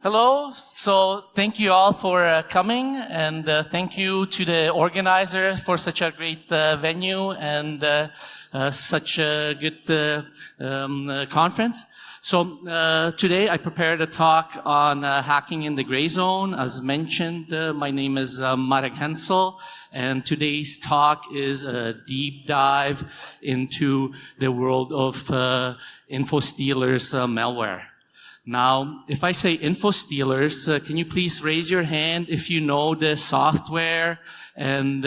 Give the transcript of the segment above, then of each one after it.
Hello. So thank you all for coming, and thank you to the organizer for such a great venue and such a good conference. So today I prepared a talk on hacking in the gray zone. As mentioned, my name is Marek Hencl, and today's talk is a deep dive into the world of info stealers malware. Now, if I say info stealers, can you please raise your hand if you know the software and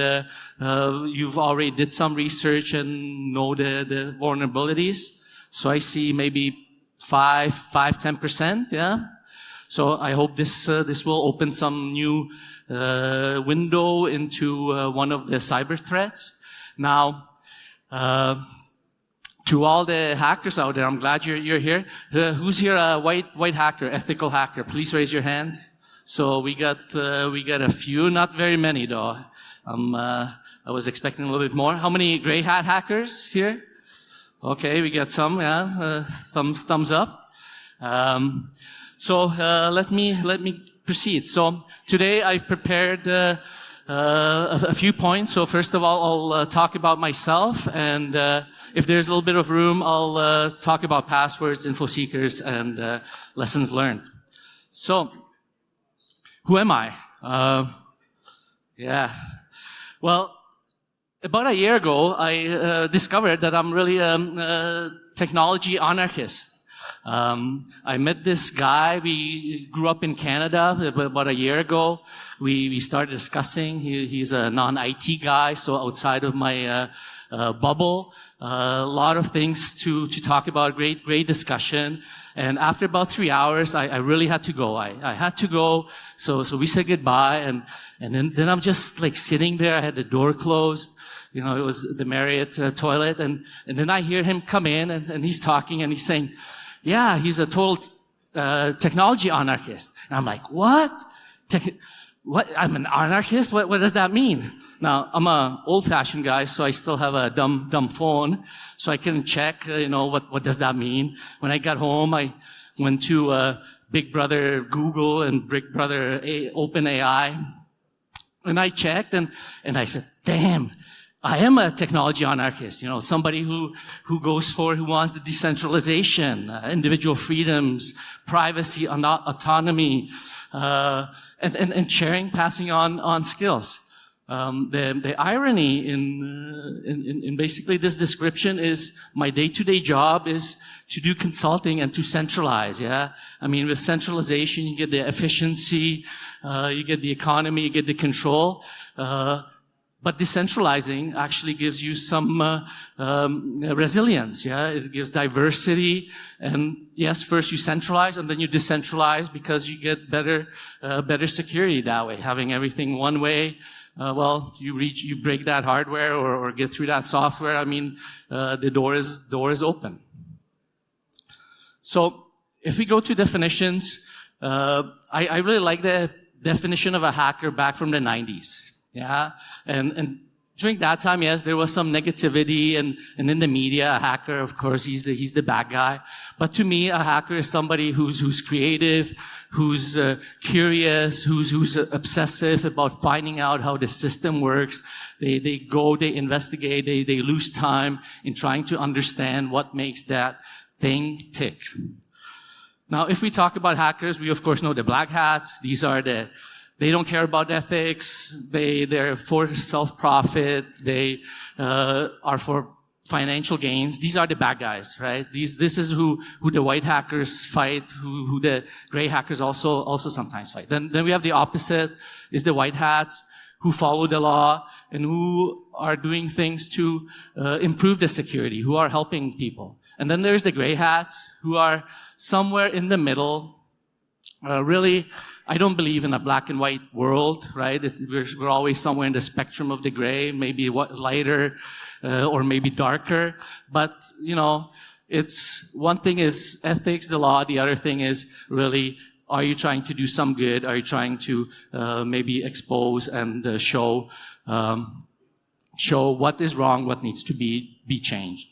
you've already did some research and know the vulnerabilities? So I see maybe 10%, yeah? So I hope this will open some new window into one of the cyber threats. Now, to all the hackers out there, I'm glad you're here. Who's here a white hacker, ethical hacker? Please raise your hand. So we got a few, not very many though. I was expecting a little bit more. How many gray hat hackers here? Okay, we got some. Yeah, thumbs up. So let me proceed. So today I've prepared a few points. So first of all, I'll talk about myself, and if there's a little bit of room, I'll talk about passwords, info seekers, and lessons learned. So, who am I? Well, about a year ago, I discovered that I'm really a technology anarchist. I met this guy. We grew up in Canada about a year ago. We started discussing. He's a non-IT guy, so outside of my bubble. A lot of things to talk about. Great discussion. And after about 3 hours, I really had to go. I had to go. So we said goodbye. And then I'm just like sitting there. I had the door closed. You know, it was the Marriott toilet. And then I hear him come in and he's talking and he's saying, yeah, he's a total technology anarchist. And I'm like, what? What? I'm an anarchist? What does that mean? Now, I'm an old-fashioned guy, so I still have a dumb phone, so I can check, what does that mean. When I got home, I went to Big Brother Google and Big Brother OpenAI, and I checked, and I said, damn, I am a technology anarchist, somebody who wants the decentralization, individual freedoms, privacy, autonomy, and sharing, passing on skills. The irony in basically this description is my day-to-day job is to do consulting and to centralize, yeah? I mean, with centralization, you get the efficiency, you get the economy, you get the control, but decentralizing actually gives you some resilience, yeah? It gives diversity, and yes, first you centralize, and then you decentralize because you get better security that way, having everything one way. You break that hardware or get through that software. I mean, the door is open. So if we go to definitions, I really like the definition of a hacker back from the 90s. Yeah, and during that time, yes, there was some negativity, and in the media, a hacker, of course, he's the bad guy. But to me, a hacker is somebody who's creative, who's curious, who's obsessive about finding out how the system works. They investigate, they lose time in trying to understand what makes that thing tick. Now, if we talk about hackers, we of course know the black hats. These are they don't care about ethics. They're for self-profit. They are for financial gains. These are the bad guys, right? This is who the white hackers fight, who the gray hackers also sometimes fight. Then we have the opposite, is the white hats who follow the law and who are doing things to improve the security, who are helping people. And then there's the gray hats who are somewhere in the middle. Really, I don't believe in a black and white world, right? We're always somewhere in the spectrum of the gray, maybe lighter or maybe darker. But, it's one thing is ethics, the law. The other thing is really, are you trying to do some good? Are you trying to maybe expose and show what is wrong, what needs to be changed?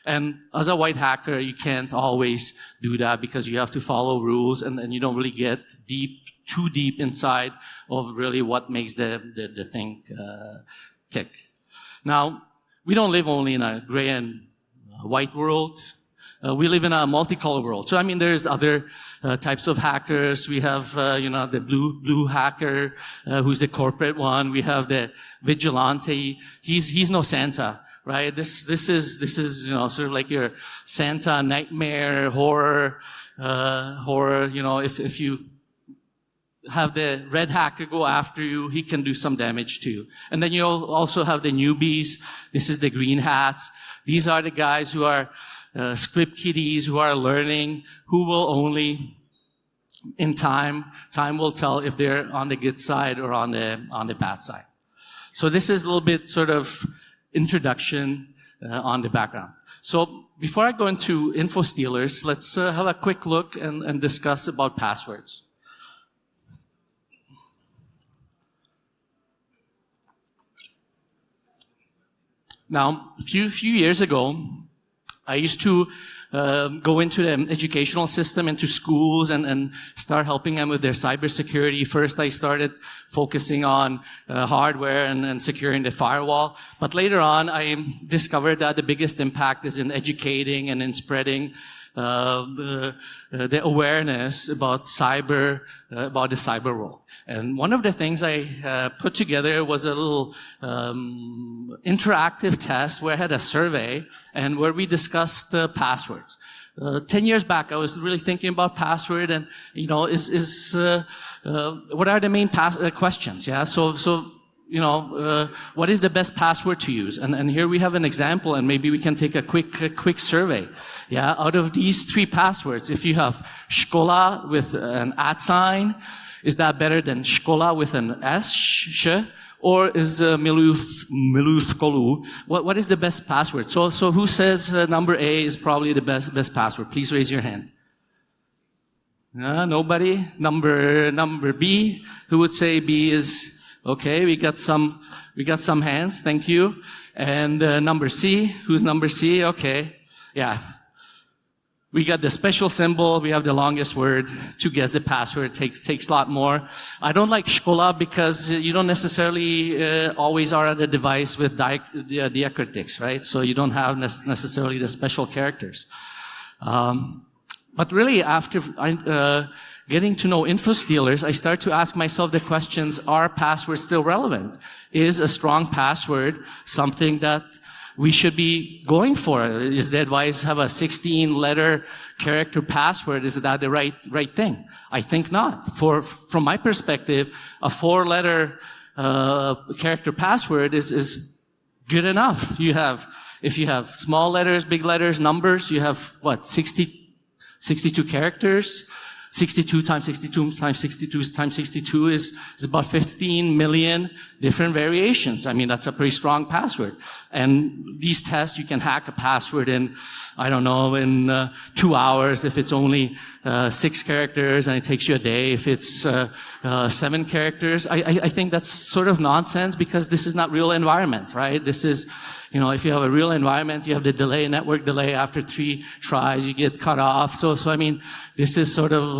And as a white hacker, you can't always do that because you have to follow rules, and you don't really get too deep inside of really what makes the thing tick. Now, we don't live only in a gray and white world. We live in a multicolored world. So, I mean, there's other types of hackers. We have, the blue hacker, who's the corporate one. We have the vigilante. He's no Santa, right? This is, sort of like your Santa nightmare, horror, if you have the red hacker go after you, he can do some damage to you. And then you also have the newbies. This is the green hats. These are the guys who are script kiddies, who are learning, who will only, in time will tell if they're on the good side or on the bad side. So this is a little bit sort of introduction on the background. So before I go into info stealers, let's have a quick look and discuss about passwords. Now, a few years ago, I used to go into the educational system, into schools, and start helping them with their cybersecurity. First, I started focusing on hardware and securing the firewall. But later on, I discovered that the biggest impact is in educating and in spreading the awareness about the cyber world. And one of the things I put together was a little interactive test where I had a survey and where we discussed passwords. 10 years back, I was really thinking about password and, what are the main questions? Yeah. So, what is the best password to use? And here we have an example, and maybe we can take a quick survey. Yeah. Out of these 3 passwords, if you have Škola with an @ sign, is that better than Škola with an S, sh, or is miluju školu? What is the best password? So who says number A is probably the best password? Please raise your hand. Nobody. Number B. Who would say B is okay? We got some hands. Thank you. And number C. Who's number C? Okay. Yeah. We got the special symbol. We have the longest word. To guess the password takes a lot more. I don't like Škola because you don't necessarily always are at a device with diacritics, right? So you don't have necessarily the special characters. But really, after getting to know info stealers, I start to ask myself the questions: are passwords still relevant? Is a strong password something that we should be going for? Is the advice have a 16-letter character password? Is that the right thing? I think not. From my perspective, a 4-letter character password is good enough. If you have small letters, big letters, numbers, you have 62 characters. 62 times 62 times 62 times 62 is about 15 million different variations. I mean, that's a pretty strong password. And these tests, you can hack a password in 2 hours if it's only 6 characters, and it takes you a day if it's 7 characters. I think that's sort of nonsense because this is not real environment, right? This is, if you have a real environment, you have the network delay after 3 tries, you get cut off. So I mean, this is sort of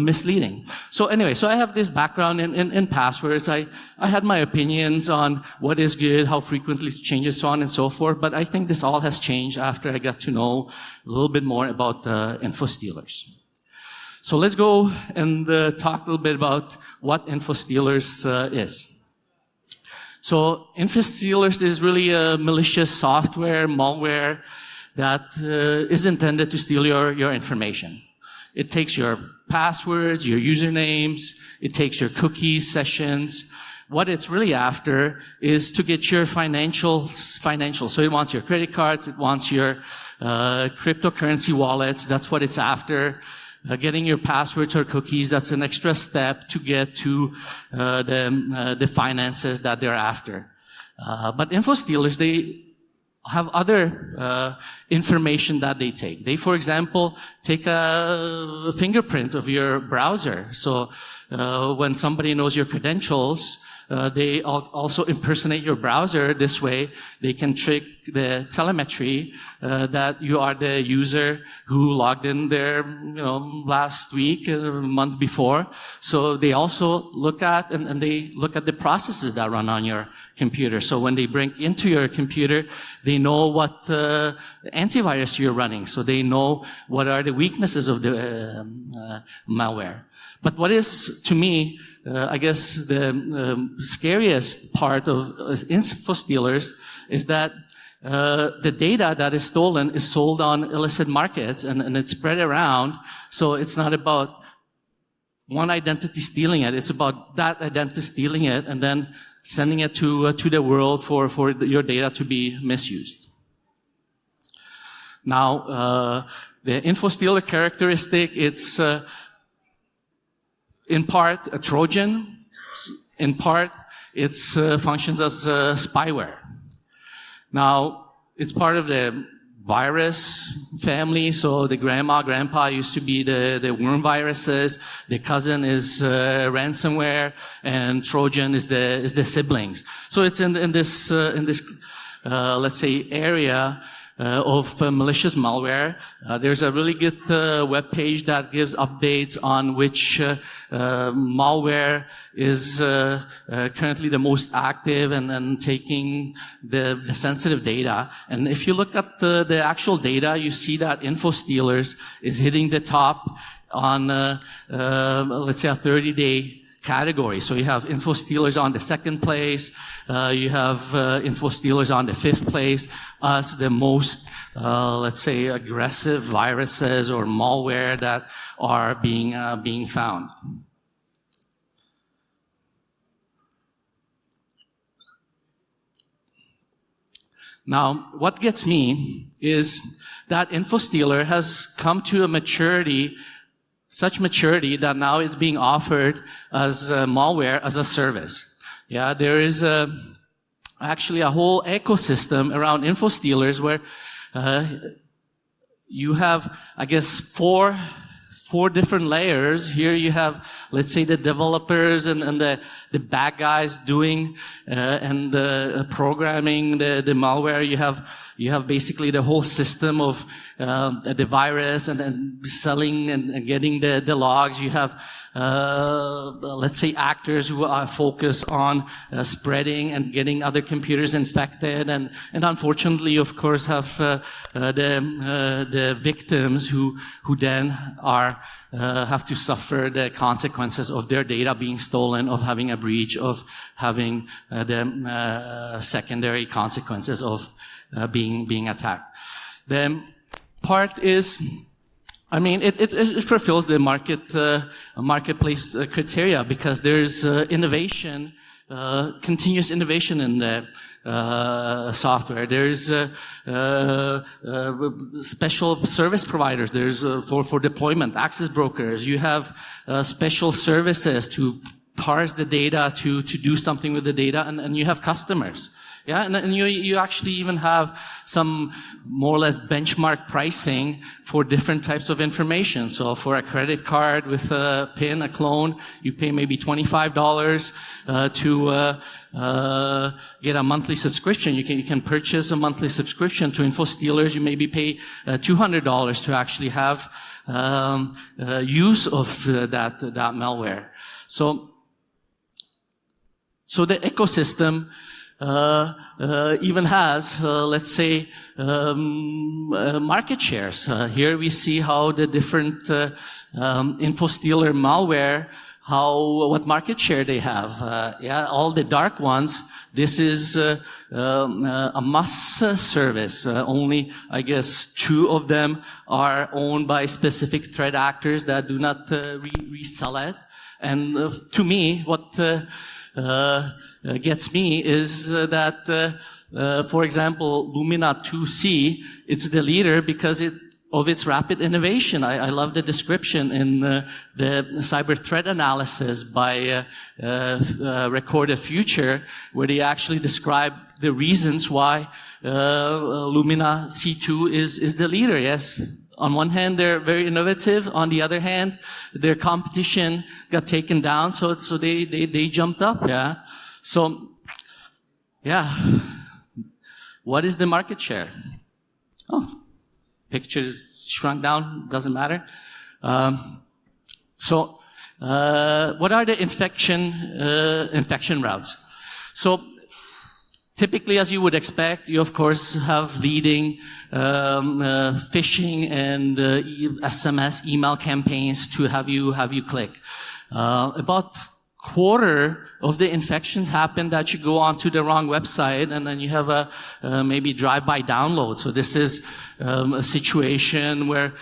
misleading. So anyway, I have this background in passwords. I had my opinions on what is good, how frequently it changes, so on and so forth. But I think this all has changed after I got to know a little bit more about info stealers. So let's go and talk a little bit about what info stealers is. So info stealers is really a malicious software, malware that is intended to steal your information. It takes your passwords, your usernames, it takes your cookies, sessions. What it's really after is to get your financials. So it wants your credit cards, it wants your cryptocurrency wallets. That's what it's after. Getting your passwords or cookies, that's an extra step to get to the finances that they're after. But info stealers, they have other information that they take. They, for example, take a fingerprint of your browser. So when somebody knows your credentials, they also impersonate your browser. This way, they can trick the telemetry that you are the user who logged in there, last week, month before. So they also look at and they look at the processes that run on your computer. So when they break into your computer, they know what antivirus you're running. So they know what are the weaknesses of the malware. But what is, to me, I guess the scariest part of info stealers is that the data that is stolen is sold on illicit markets and it's spread around. So it's not about one identity stealing it. It's about that identity stealing it and then sending it to the world for your data to be misused. Now, the info stealer characteristic, it's in part a Trojan, in part it functions as spyware. Now, it's part of the virus family, so the grandpa used to be the worm viruses, the cousin is ransomware, and Trojan is the siblings. So it's in this let's say area of malicious malware. There's a really good web page that gives updates on which malware is currently the most active and taking the sensitive data. And if you look at the actual data, you see that info stealers is hitting the top on let's say a 30-day category. So you have info stealers on the second place, you have info stealers on the fifth place as the most, let's say, aggressive viruses or malware that are being found. Now, what gets me is that info stealer has come to a maturity, such maturity that now it's being offered as malware as a service. Yeah, there is actually a whole ecosystem around info stealers where you have, I guess, four different layers. Here you have, let's say, the developers and the bad guys doing and programming the malware. You have basically the whole system of the virus and then selling and getting the logs. You have, let's say, actors who are focused on spreading and getting other computers infected, and unfortunately, of course, have the victims who then have to suffer the consequences of their data being stolen, of having a breach, of having the secondary consequences of being attacked. The part is, I mean, it fulfills the marketplace criteria because there's innovation, continuous innovation in the software. There's special service providers. There's for deployment, access brokers. You have special services to parse the data, to do something with the data, and you have customers. Yeah, and you actually even have some more or less benchmark pricing for different types of information. So for a credit card with a PIN, a clone, you pay maybe $25 to get a monthly subscription. You can purchase a monthly subscription. To info stealers, you maybe pay $200 to actually have use of that malware. So the ecosystem even has, let's say, market shares. Here we see how the different info stealer malware, what market share they have. All the dark ones. This is a must service. Only, I guess, 2 of them are owned by specific threat actors that do not resell it. And to me, what gets me is that, for example, Lumina 2C, it's the leader because of its rapid innovation. I love the description in the cyber threat analysis by Recorded Future, where they actually describe the reasons why Lumina C2 is the leader. Yes. On one hand, they're very innovative. On the other hand, their competition got taken down, so they jumped up. Yeah. So, yeah. what is the market share? Oh, picture shrunk down, doesn't matter. So what are the infection routes? So typically, as you would expect, you of course have leading phishing and SMS email campaigns to have you click. About quarter of the infections happen that you go onto the wrong website, and then you have a maybe drive-by download. So this is a situation where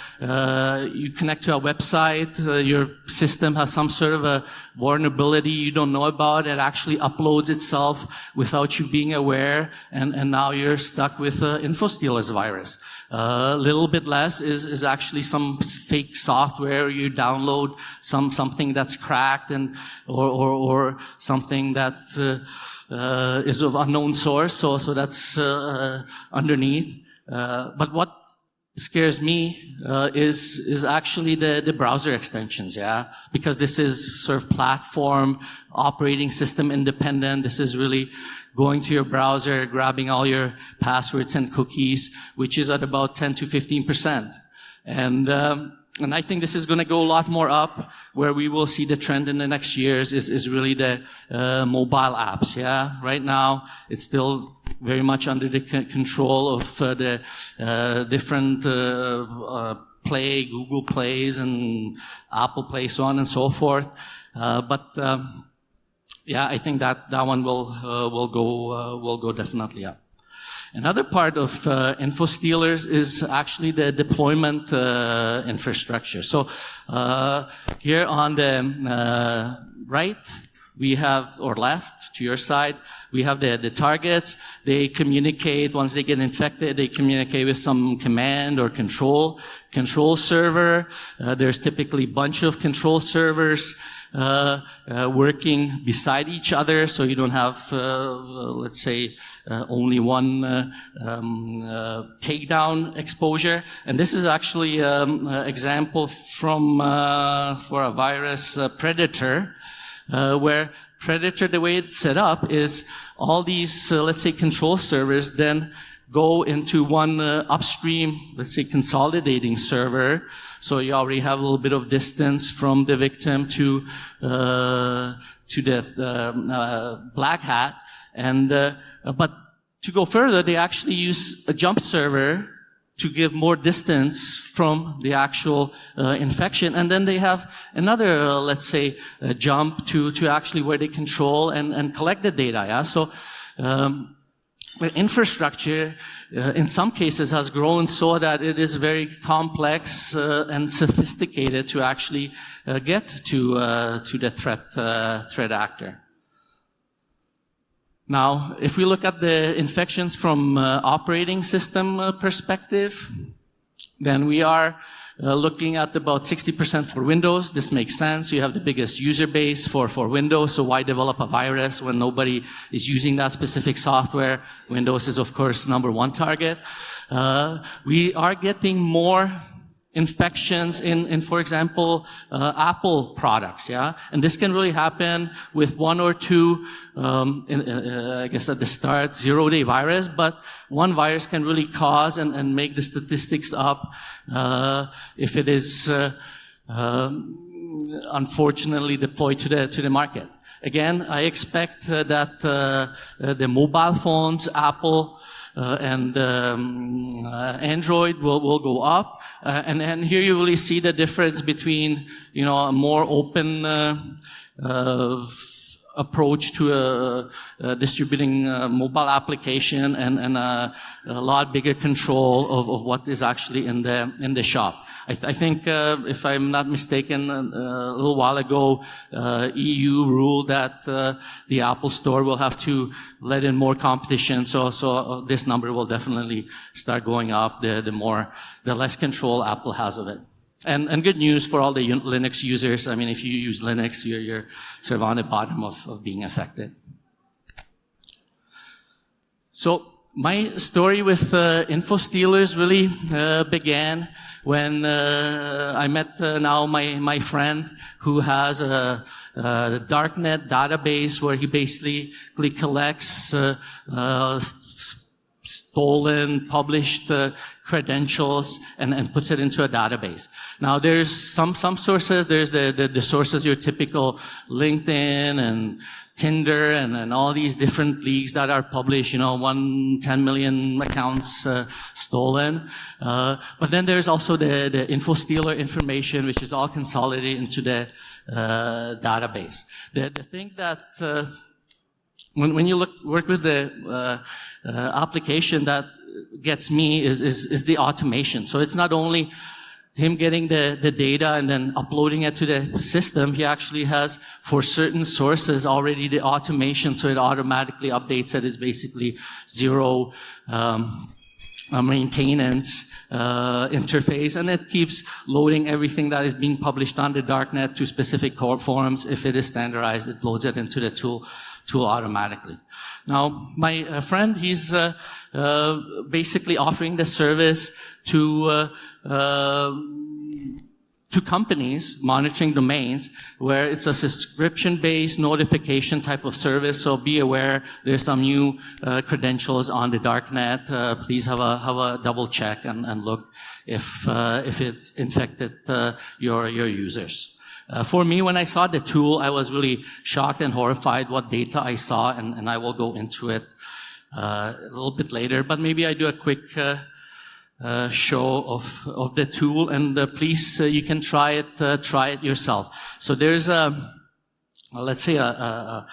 you connect to a website, your system has some sort of a vulnerability you don't know about, it actually uploads itself without you being aware, and now you're stuck with info stealers virus. A little bit less is actually some fake software. You download something that's cracked and or something that is of unknown source. So that's underneath. But what scares me is actually the browser extensions, yeah, because this is sort of platform operating system independent. This is really going to your browser, grabbing all your passwords and cookies, which is at about 10 to 15%. And I think this is going to go a lot more up. Where we will see the trend in the next years is really the mobile apps. Yeah, right now it's still very much under the control of the different Play, Google Plays, and Apple Play, so on and so forth. Yeah, I think that one will go definitely up. Another part of info stealers is actually the deployment infrastructure. So here on the right, we have, or left to your side, we have the targets. They communicate, once they get infected, they communicate with some command or control server. There's typically a bunch of control servers working beside each other, so you don't have, let's say, only one takedown exposure. And this is actually an example from for a virus Predator, where Predator, the way it's set up is all these, let's say, control servers then go into one upstream, let's say, consolidating server. So you already have a little bit of distance from the victim to the black hat. And but to go further, they actually use a jump server to give more distance from the actual infection. And then they have another, let's say, jump to actually where they control and collect the data. Yeah? So the infrastructure, in some cases, has grown so that it is very complex and sophisticated to actually get to the threat actor. Now, if we look at the infections from operating system perspective, then we are looking at about 60% for Windows. This makes sense. You have the biggest user base for Windows, so why develop a virus when nobody is using that specific software? Windows is, of course, number one target. We are getting more infections in, for example, Apple products, yeah? And this can really happen with one or two, I guess at the start, zero-day virus, but one virus can really cause and make the statistics up if it is unfortunately deployed to the market. Again, I expect that the mobile phones, Apple, and Android will go up, and here you really see the difference between, you know, a more open approach to distributing mobile application and a lot bigger control of what is actually in the shop. I think, if I'm not mistaken, a little while ago, EU ruled that the Apple Store will have to let in more competition. So this number will definitely start going up the less control Apple has of it. And good news for all the Linux users. I mean, if you use Linux, you're sort of on the bottom of being affected. So my story with info stealers really began when I met now my friend who has a darknet database where he basically collects stolen, published credentials and puts it into a database. Now, there's some sources. There's the sources, your typical LinkedIn and Tinder and all these different leaks that are published, 10 million accounts stolen. But then there's also the info stealer information, which is all consolidated into the database. The thing that when you work with the application that gets me is the automation. So it's not only him getting the data and then uploading it to the system. He actually has, for certain sources, already the automation, so it automatically updates it. It's basically zero maintenance interface, and it keeps loading everything that is being published on the darknet to specific core forums. If it is standardized, it loads it into the tool automatically. Now, my friend, he's basically offering the service to companies monitoring domains, where it's a subscription-based notification type of service. So be aware, there's some new credentials on the darknet. Please have a double check and look if it's infected your users. For me, when I saw the tool, I was really shocked and horrified what data I saw, and I will go into it a little bit later. But maybe I do a quick show of the tool, and please, you can try it yourself. So there's let's say a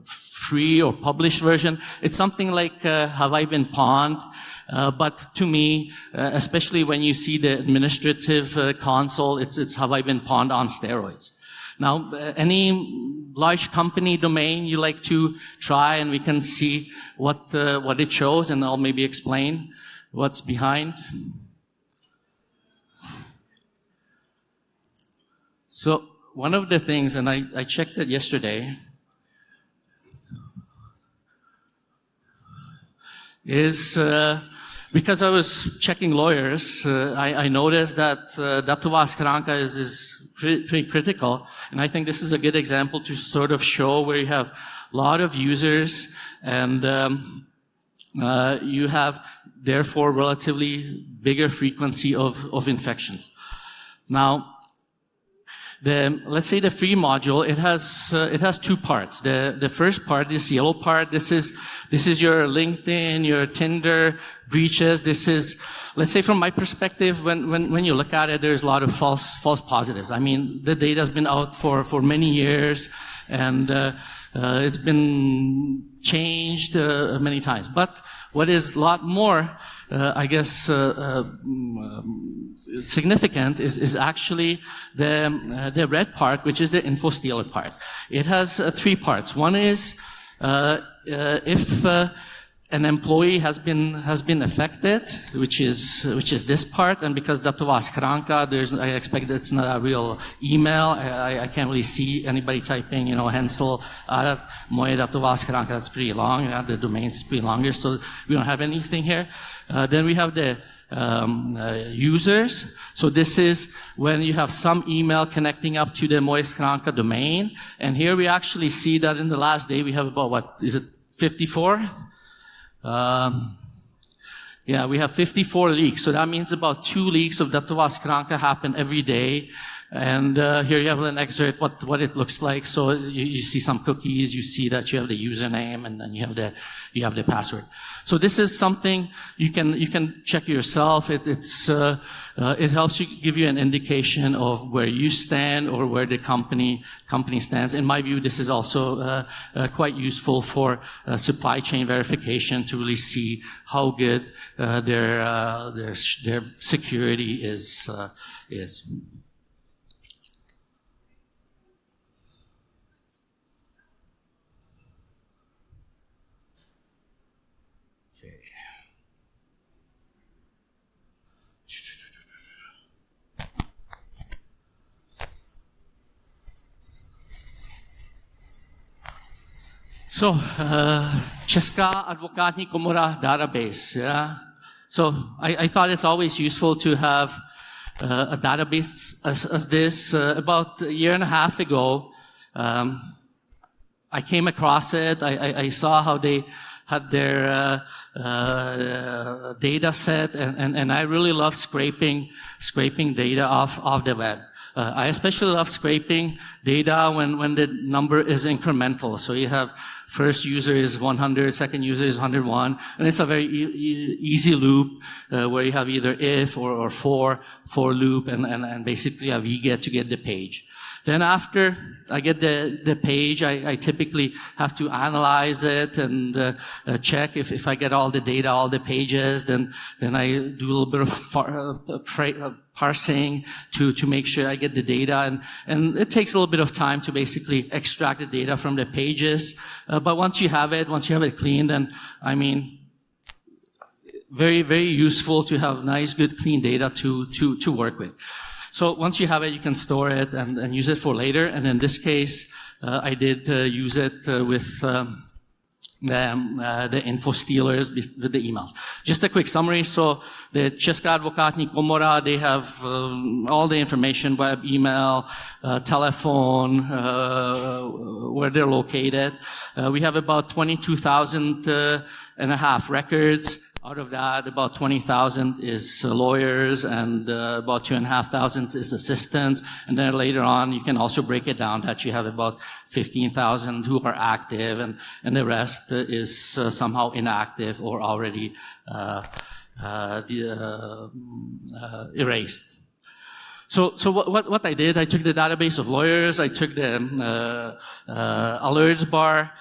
free or published version. It's something like Have I Been Pawned? But to me, especially when you see the administrative console, it's Have I Been Pawned on steroids. Now, any large company domain you like to try, and we can see what it shows, and I'll maybe explain what's behind. So one of the things, and I checked it yesterday, is because I was checking lawyers, I noticed that datová schránka is pretty critical, and I think this is a good example to sort of show where you have a lot of users, and you have therefore relatively bigger frequency of infections. Now, let's say the free module, it has two parts. The first part, this yellow part, this is your LinkedIn, your Tinder breaches. This is, let's say from my perspective, when you look at it, there's a lot of false positives. I mean, the data's been out for many years, and it's been changed many times. But what is a lot more, I guess, significant is actually the red part, which is the info stealer part. It has three parts. One is if an employee has been affected, which is this part, and because datová schránka, I expect that it's not a real email. I can't really see anybody typing, Hencl moje datová schránka. That's pretty long. The domains is pretty longer, so we don't have anything here. Then we have the users. So this is when you have some email connecting up to the moje schránka domain. And here we actually see that in the last day we have about, what is it, 54? Yeah, we have 54 leaks. So that means about 2 leaks of datová schránka happen every day. And here you have an excerpt what it looks like. So you see some cookies, you see that you have the username, and then you have the password. So this is something you can check yourself. It helps you give you an indication of where you stand or where the company stands. In my view, this is also quite useful for supply chain verification to really see how good their security is. So, Česká advokátní komora database, yeah? So, I thought it's always useful to have a database as this. About a year and a half ago, I came across it. I saw how they had their data set, and I really love scraping data off the web. I especially love scraping data when the number is incremental. So you have first user is 100, second user is 101, and it's a very easy loop where you have either if or for loop, and basically a vget to get the page. Then after I get the page, I typically have to analyze it and check if I get all the data, all the pages. Then I do a little bit of parsing to make sure I get the data, and it takes a little bit of time to basically extract the data from the pages. But once you have it clean, then I mean, very, very useful to have nice, good, clean data to work with. So once you have it, you can store it and use it for later. And in this case, I did use it with the info stealers with the emails. Just a quick summary. So the Česká advokátní komora, they have all the information, web, email, telephone, where they're located. We have about 22,000 and a half records. Out of that, about 20,000 is lawyers, and about 2,500 is assistants. And then later on, you can also break it down that you have about 15,000 who are active, and the rest is somehow inactive or already erased. So what I did, I took the database of lawyers, I took the alerts bar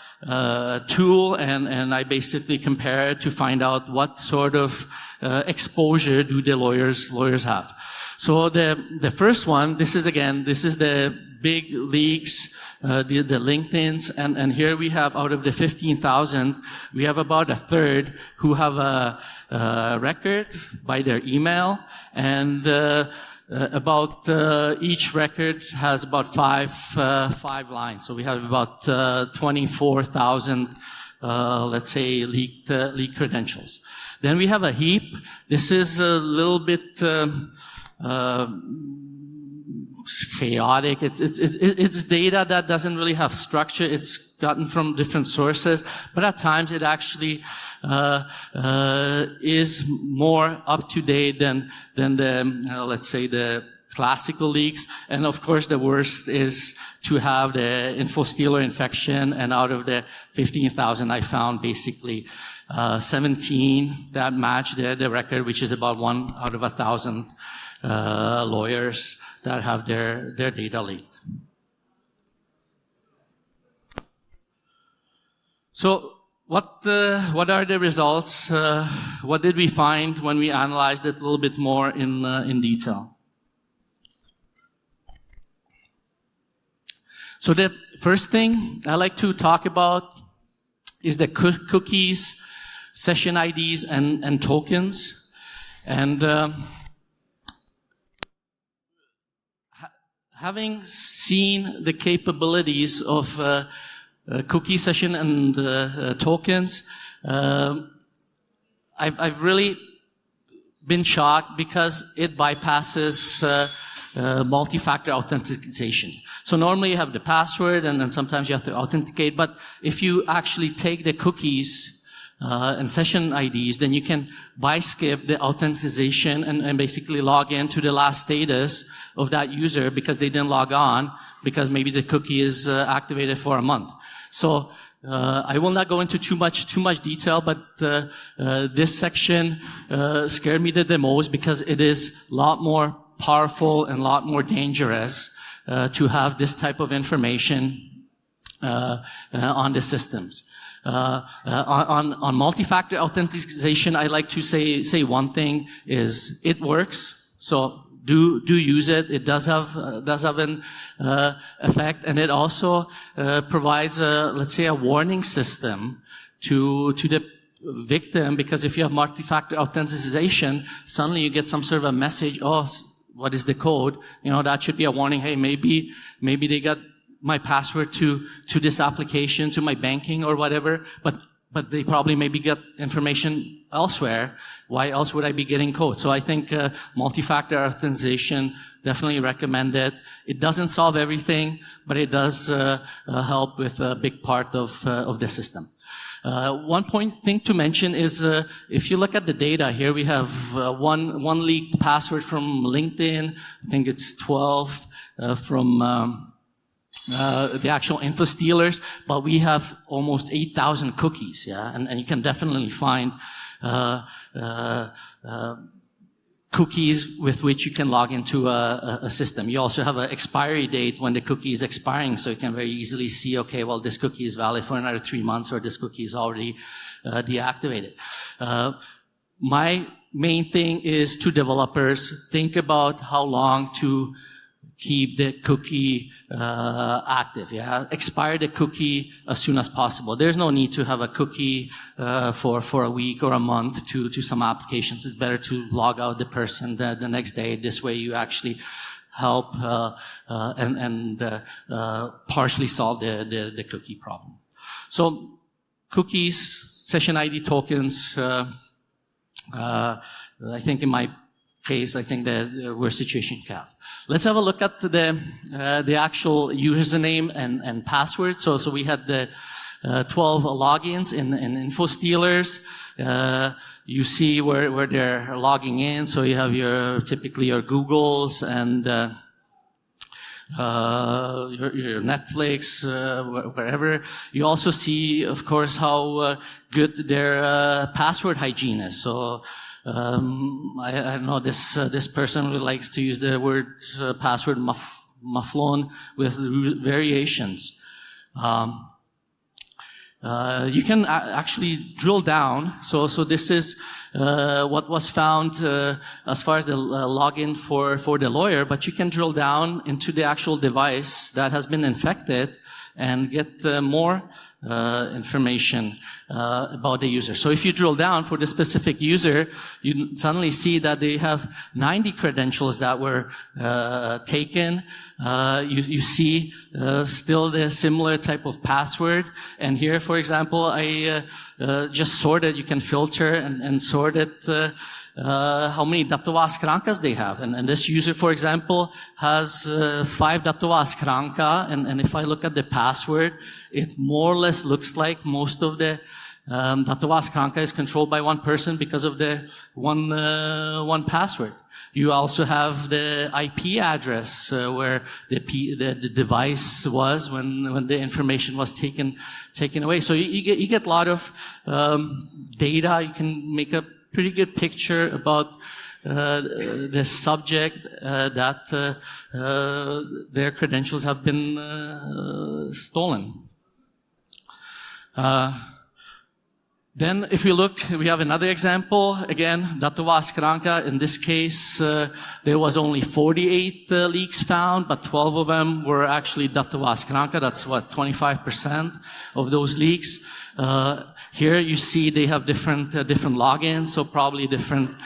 tool, and I basically compared to find out what sort of exposure do the lawyers have. So the first one, this is the big leaks, the LinkedIn's, and here we have out of the 15,000, we have about a third who have a record by their email, and about each record has about five lines. So we have about 24,000, let's say, leaked credentials. Then we have a heap. This is a little bit chaotic. It's data that doesn't really have structure. It's gotten from different sources, but at times it actually is more up to date than the let's say the classical leaks. And of course, the worst is to have the info stealer infection. And out of the 15,000, I found basically 17 that match the record, which is about 1 out of 1,000 lawyers that have their data leaked. So what are the results? What did we find when we analyzed it a little bit more in detail? So the first thing I like to talk about is the cookies, session IDs, and tokens. And having seen the capabilities of cookie session and tokens, I've really been shocked because it bypasses multi-factor authentication. So normally you have the password, and then sometimes you have to authenticate. But if you actually take the cookies and session IDs, then you can skip the authentication and basically log in to the last status of that user because they didn't log on because maybe the cookie is activated for a month. So I will not go into too much detail, but this section scared me the most because it is a lot more powerful and a lot more dangerous to have this type of information on the systems. On multi-factor authentication, I like to say one thing is it works. So do use it. It does have an effect, and it also provides let's say a warning system to the victim, because if you have multi-factor authentication, suddenly you get some sort of a message. Oh, what is the code? That should be a warning. Hey, maybe they got my password to this application, to my banking or whatever, but they probably maybe get information elsewhere. Why else would I be getting code? So I think multi-factor authentication, definitely recommend it. It doesn't solve everything, but it does help with a big part of the system. One thing to mention is if you look at the data here, we have one leaked password from LinkedIn. I think it's 12 from the actual info stealers, but we have almost 8,000 cookies. Yeah, and you can definitely find cookies with which you can log into a system. You also have an expiry date when the cookie is expiring, so you can very easily see, okay, well, this cookie is valid for another 3 months, or this cookie is already deactivated. My main thing is to developers, think about how long to keep the cookie active. Yeah, expire the cookie as soon as possible. There's no need to have a cookie for a week or a month to some applications. It's better to log out the person the next day. This way, you actually help and partially solve the cookie problem. So, cookies, session ID tokens. I think in my case, I think that we're situation calf. Let's have a look at the actual username and password. So we had the 12 logins in InfoStealers. You see where they're logging in. So you have typically your Googles and your Netflix, wherever. You also see, of course, how good their password hygiene is. So I know this person who likes to use the word password mufflon with variations. You can actually drill down. So this is what was found as far as the login for the lawyer, but you can drill down into the actual device that has been infected and get more information about the user. So if you drill down for the specific user, you suddenly see that they have 90 credentials that were taken. You see still the similar type of password. And here, for example, I just sorted. You can filter and sort it. How many datová schránkas they have. And this user, for example, has 5 datová schránka, and if I look at the password, it more or less looks like most of the datová schránka is controlled by one person because of the one password. You also have the IP address where the device was when the information was taken away. So you get a lot of data. You can make a pretty good picture about the subject that their credentials have been stolen. Then, if we look, we have another example. Again, datová schránka. In this case, there was only 48 leaks found, but 12 of them were actually datová schránka. That's 25% of those leaks. Here you see they have different logins, so probably different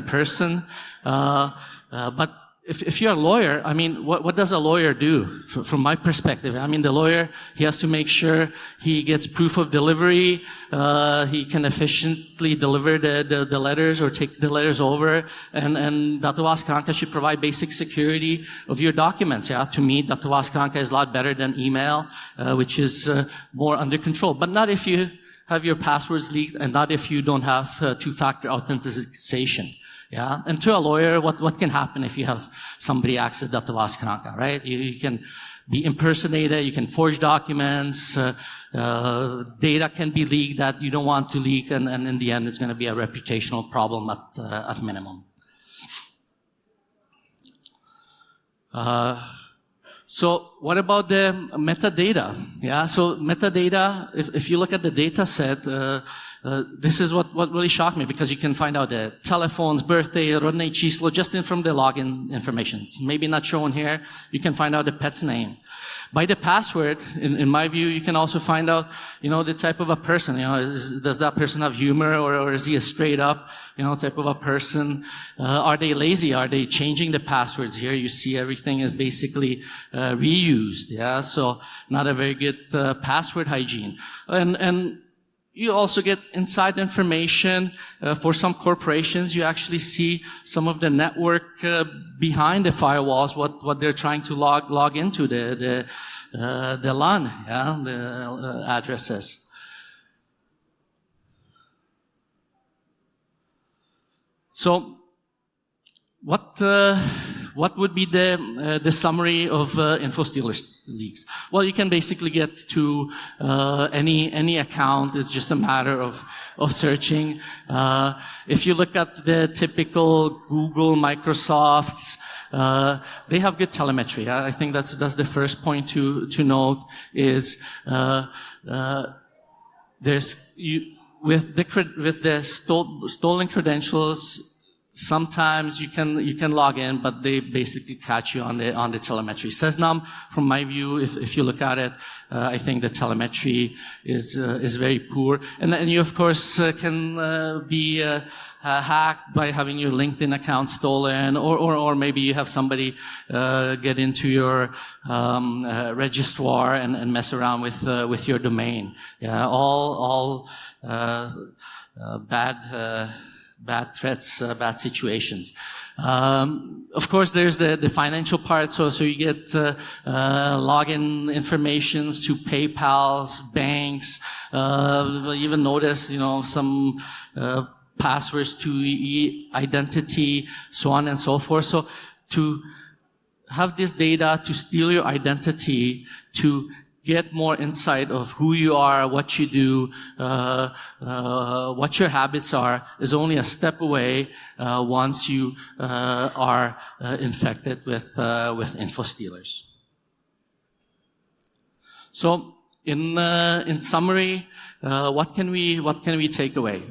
person. But if you're a lawyer, I mean, what does a lawyer do? From my perspective, I mean, the lawyer, he has to make sure he gets proof of delivery. He can efficiently deliver the letters or take the letters over. And datová schránka should provide basic security of your documents. Yeah, to me, datová schránka is a lot better than email, which is more under control. But not if you have your passwords leaked, and not if you don't have two-factor authentication. Yeah, and to a lawyer, what can happen if you have somebody access datová schránka, right? You can be impersonated, you can forge documents, data can be leaked that you don't want to leak, and in the end, it's going to be a reputational problem at minimum. So what about the metadata? Yeah, so metadata, if you look at the data set, this is what really shocked me, because you can find out the telephones, birthday, rodné číslo, just from the login information. It's maybe not shown here. You can find out the pet's name. By the password, in my view, you can also find out, the type of a person. Does that person have humor, or is he a straight up, type of a person? Are they lazy? Are they changing the passwords? Here you see everything is basically reused. Yeah, so not a very good password hygiene. And you also get inside information for some corporations. You actually see some of the network behind the firewalls, what they're trying to log into, the LAN, yeah, the addresses. So, what would be the summary of InfoStealer leaks? Well, you can basically get to any account. It's just a matter of searching. If you look at the typical Google, Microsoft, they have good telemetry. I think that's the first point to note is with the stolen credentials. Sometimes you can log in, but they basically catch you on the telemetry. Seznam, from my view, if you look at it, I think the telemetry is very poor. And then you of course can be hacked by having your LinkedIn account stolen, or maybe you have somebody get into your registrar and mess around with your domain. Yeah, all bad threats, bad situations. Of course, there's the financial part. So you get login informations to PayPal's, banks. You'll even notice, some passwords to identity, so on and so forth. So to have this data, to steal your identity, to get more insight of who you are, what you do, what your habits are, is only a step away once you are infected with InfoStealers. So, in summary, what can we take away?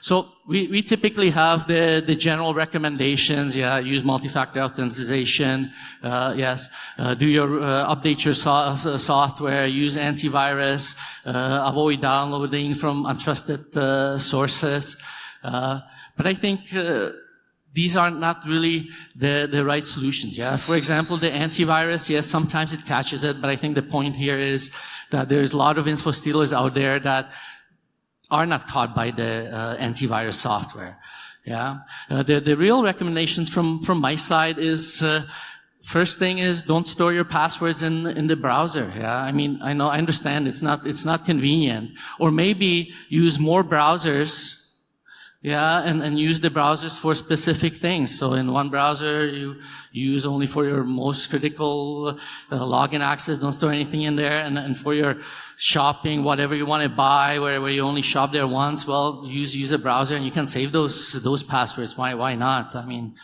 So we typically have the general recommendations. Yeah, use multi-factor authentication. Yes, update your software. Use antivirus. Avoid downloading from untrusted sources. But I think these are not really the right solutions. Yeah, for example, the antivirus. Yes, sometimes it catches it, but I think the point here is that there's a lot of InfoStealers out there that are not caught by the antivirus software. Yeah, the real recommendations from my side is first thing is don't store your passwords in the browser. Yeah, I mean I understand it's not convenient, or maybe use more browsers. Yeah, and use the browsers for specific things. So in one browser, you use only for your most critical login access. Don't store anything in there. And for your shopping, whatever you want to buy, where you only shop there once, well, use a browser and you can save those passwords. Why not? I mean,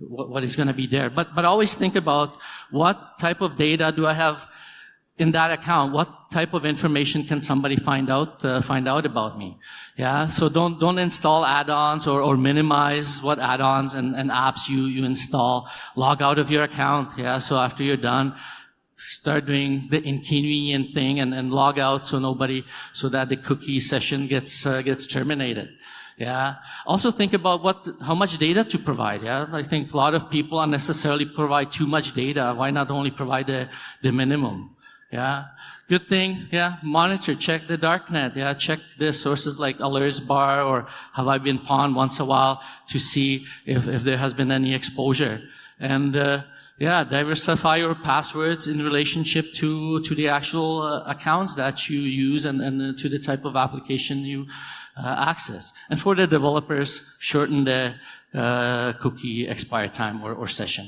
what is going to be there? But always think about what type of data do I have in that account. What type of information can somebody find out about me? Yeah, so don't install add-ons or minimize what add-ons and apps you install. Log out of your account. Yeah, so after you're done, start doing the inconvenient thing and log out so that the cookie session gets terminated. Yeah. Also think about how much data to provide. Yeah. I think a lot of people unnecessarily provide too much data. Why not only provide the minimum? Yeah. Good thing. Yeah. Monitor, check the darknet. Yeah. Check the sources like alerts bar or have I been pawned once a while to see if there has been any exposure. And, diversify your passwords in relationship to the actual accounts that you use and to the type of application you access. And for the developers, shorten the cookie expire time or session.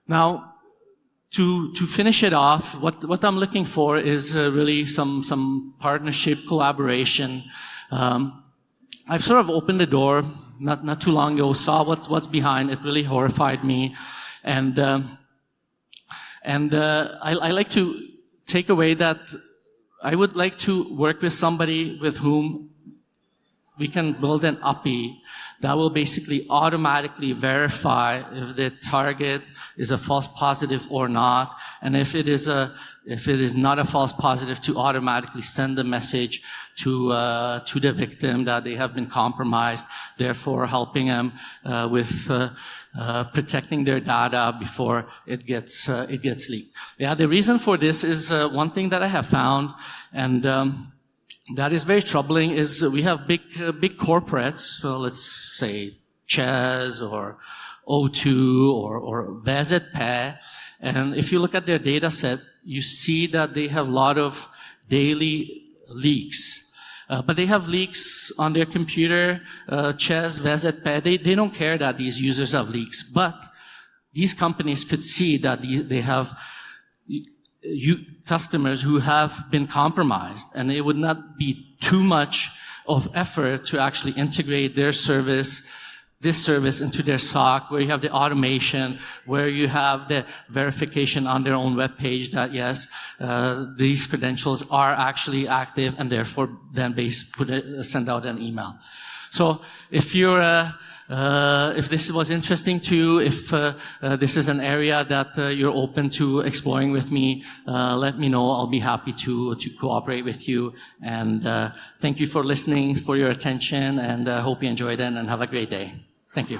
Now, to finish it off, what I'm looking for is really some partnership, collaboration. I've sort of opened the door not too long ago, saw what's behind. It really horrified me, and I like to take away that I would like to work with somebody with whom we can build an API that will basically automatically verify if the target is a false positive or not, and if it is not a false positive, to automatically send a message to the victim that they have been compromised, therefore helping them with protecting their data before it gets leaked. Yeah, the reason for this is one thing that I have found, and that is very troubling, is we have big corporates. So let's say Chess or O2 or VZP, and if you look at their data set, you see that they have a lot of daily leaks. But they have leaks on their computer, Chess, VZP. They don't care that these users have leaks. But these companies could see that they have customers who have been compromised, and it would not be too much of effort to actually integrate their service, this service into their SOC, where you have the automation, where you have the verification on their own web page that yes, these credentials are actually active, and therefore then send out an email. So if this was interesting to you, if this is an area that you're open to exploring with me, let me know. I'll be happy to cooperate with you. And thank you for listening, for your attention, and hope you enjoyed it, and have a great day. Thank you.